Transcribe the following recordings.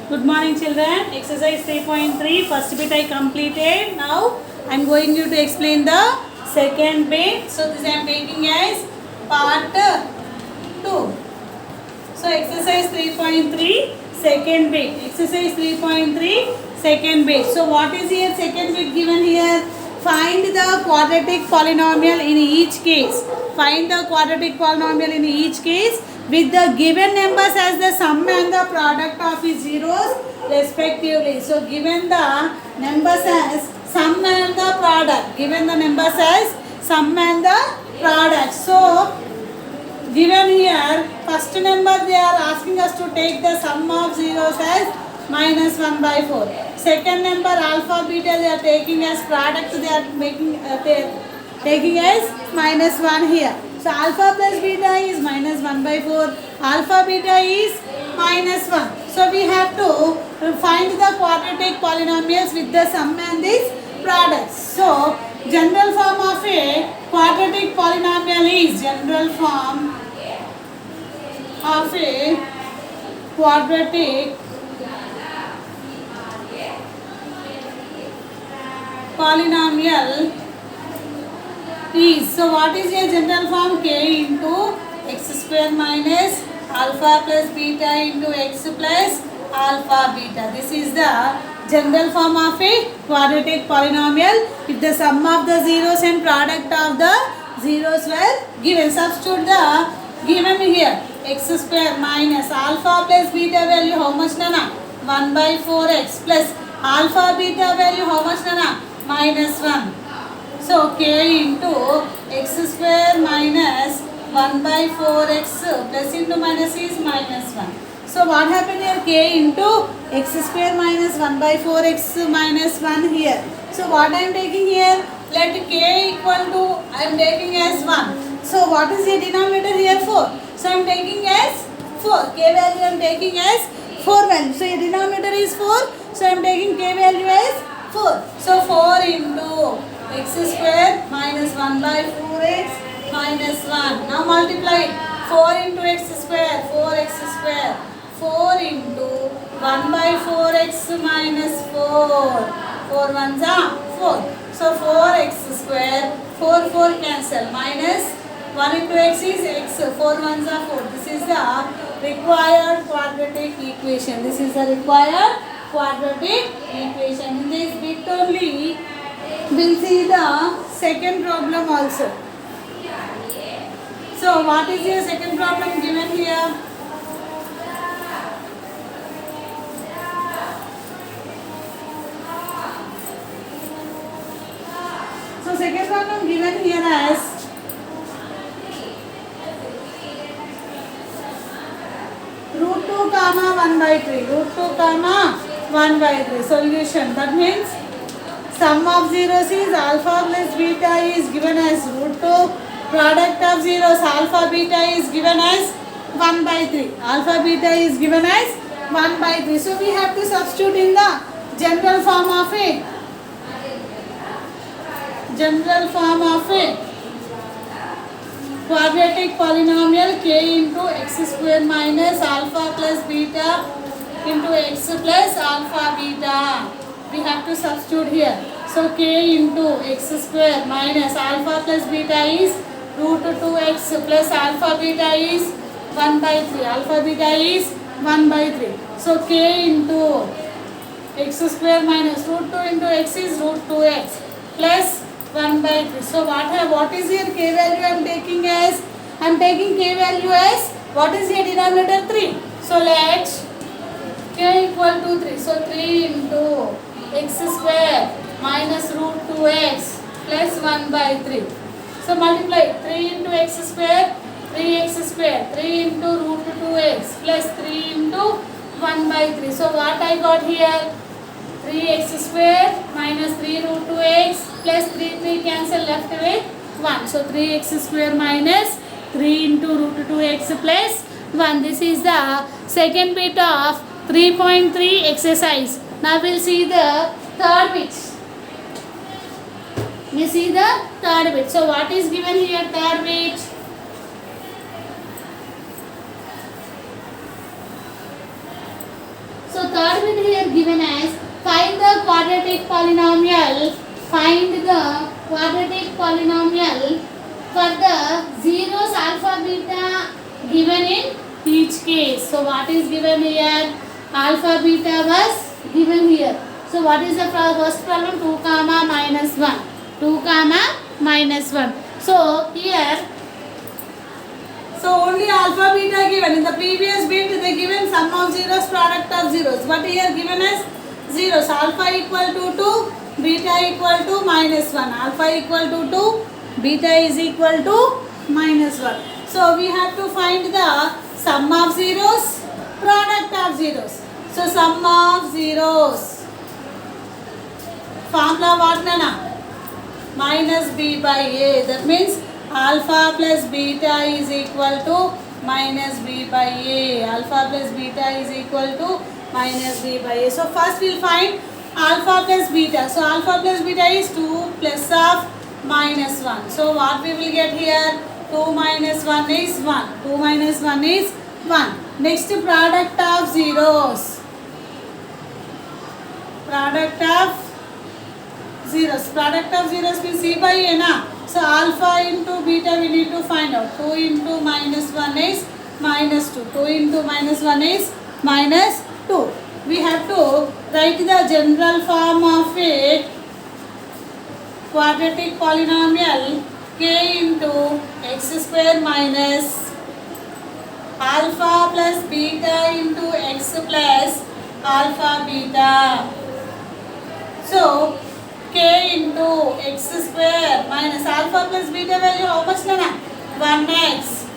Good morning, children. Exercise 3.3, first bit I completed. Now I am going you to explain the second bit. So this I am taking as part 2. So exercise 3.3, second bit. Exercise 3.3, second bit. So what is here second bit given here? Find the quadratic polynomial in each case. Find the quadratic polynomial in each case with the given numbers as the sum and the product of its zeros respectively. So given the numbers as sum and the product. Given the numbers as sum and the product. So given here, first number they are asking us to take the sum of zeros as minus 1 by 4. Second number alpha beta they are taking as product, they are making taking as minus 1 here. So alpha plus beta is minus 1 by 4. Alpha beta is minus 1. So we have to find the quadratic polynomials with the sum and these products. So general form of a quadratic polynomial is general form of a quadratic polynomial is, so what is a general form? K into x square minus alpha plus beta into x plus alpha beta. This is the general form of a quadratic polynomial if the sum of the zeros and product of the zeros were given. Substitute the given here, x square minus alpha plus beta value how much nana? 1 by 4x plus alpha beta value how much nana? Minus 1. So k into x square minus 1 by 4x plus into minus is minus 1. So what happened here? K into x square minus 1 by 4x minus 1 here. So what I am taking here? Let k equal to, I am taking as 1. So what is the denominator here? 4. So I am taking as 4. K value I am taking as 4 value. So your denominator is 4. So I am taking k value as 4. So 4 into x square minus 1 by 4x minus 1. Now multiply 4 into x square, 4x square. 4 into 1 by 4x minus 4. 4 ones are 4. So 4x square, 4 cancel. Minus 1 into x is x. 4 ones are 4. This is the required quadratic equation. This is the required quadratic equation. In this bit only we'll see the second problem also. So what is your second problem given here? So second problem given here as root 2 comma 1 by 3. Root 2 comma 1 by 3. Solution. That means sum of zeros is alpha plus beta is given as root 2. Product of zeros alpha beta is given as 1 by 3. Alpha beta is given as 1 by 3. So we have to substitute in the general form of a quadratic polynomial k into x square minus alpha plus beta into x plus alpha beta. We have to substitute here. So k into x square minus alpha plus beta is root 2x plus alpha beta is 1 by 3. Alpha beta is 1 by 3. So k into x square minus root 2 into x is root 2x plus 1 by 3. So what is here k value I am taking as? I am taking k value as, what is here denominator? 3. So let k equal to 3. So 3 into x square minus root 2x plus 1 by 3. So multiply 3 into x square, 3x square, 3 into root 2x plus 3 into 1 by 3. So what I got here? 3x square minus 3 root 2x plus 3 cancel left with 1. So 3x square minus 3 into root 2x plus 1. This is the second bit of 3.3 exercise. Now we'll see the third bit. We see the third bit. So what is given here? Third bit. So third bit here given as find the quadratic polynomial. Find the quadratic polynomial for the zeros alpha beta given in each case. So what is given here? Alpha beta was given here. So what is the first problem? 2 comma minus 1. 2 comma minus 1. So here, so only alpha beta given. In the previous bit they given sum of zeros, product of zeros. But here given as zeros. Alpha equal to 2, beta equal to minus 1. Alpha equal to 2, beta is equal to minus 1. So we have to find the sum of zeros, product of zeros. So sum of zeros. Formula what nana? Minus b by a. That means alpha plus beta is equal to minus b by a. Alpha plus beta is equal to minus b by a. So first we'll find alpha plus beta. So alpha plus beta is 2 plus of minus 1. So what we will get here? 2 minus 1 is 1. 2 minus 1 is 1. Next, product of zeros. Product of zeros. Product of zeros means c by a na. So alpha into beta we need to find out. 2 into minus 1 is minus 2. 2 into minus 1 is minus 2. We have to write the general form of a quadratic polynomial k into x square minus alpha plus beta into x plus alpha beta. So k into x square minus alpha plus beta value how much nana? 1x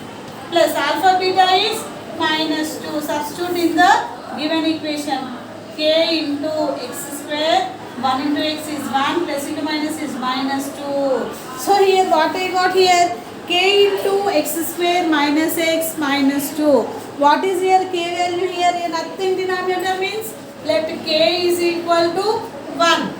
plus alpha beta is minus 2. Substitute in the given equation. K into x square, 1 into x is 1, plus into minus is minus 2. So here what I got here? K into x square minus x minus 2. What is here k value here? Here nothing denominator means let k is equal to 1.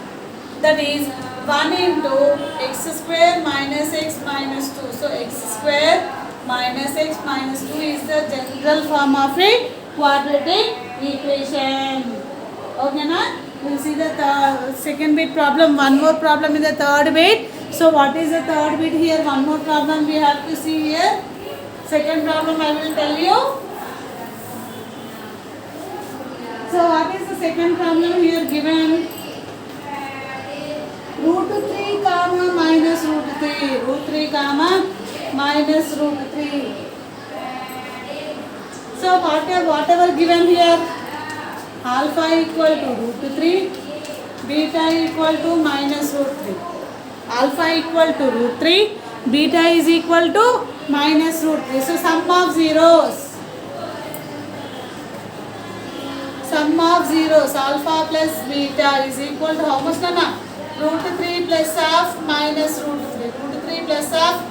That is 1 into x square minus x minus 2. So x square minus x minus 2 is the general form of a quadratic equation. Okay na? We will see the second bit problem. One more problem in the third bit. So what is the third bit here? One more problem we have to see here. Second problem I will tell you. So what is the second problem here given? Root 3 comma minus root 3. Root 3 comma minus root 3. So whatever given here, alpha equal to root 3, beta equal to minus root 3. Alpha equal to root 3, beta is equal to minus root 3. So sum of zeros. Sum of zeros, alpha plus beta is equal to how much nana? Root 3 plus of minus root 3. Root 3 plus of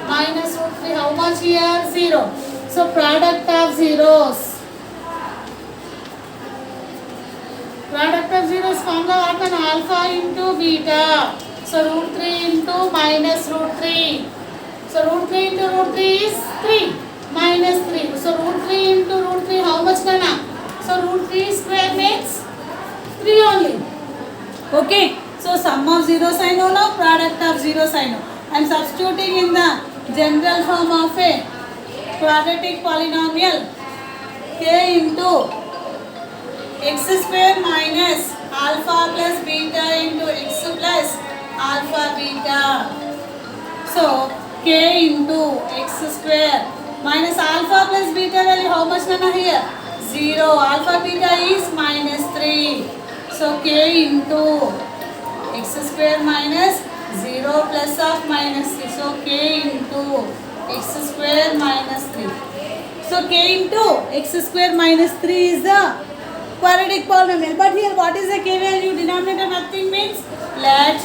minus root 3. How much here? 0. So product of zeros. Product of zeros formula what? Alpha into beta. So root 3 into minus root 3. So root 3 into root 3 is 3. Minus 3. So root 3 into root 3 how much nana? So root 3 square makes 3 only. Okay. So sum of zeros I know now, product of zeros I know. I am substituting in the general form of a quadratic polynomial k into x square minus alpha plus beta into x plus alpha beta. So k into x square minus alpha plus beta value how much nana here? 0. Alpha beta is minus 3. So k into x square minus 0 plus of minus 3. So k into x square minus 3. So k into x square minus 3 is the quadratic polynomial. But here what is the k value? Denominator nothing means let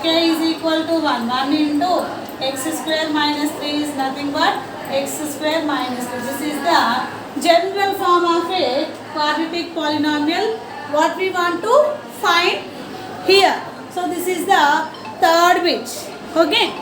k is equal to 1. 1 into x square minus 3 is nothing but x square minus 3. This is the general form of a quadratic polynomial what we want to find here. So this is the third bit. Okay.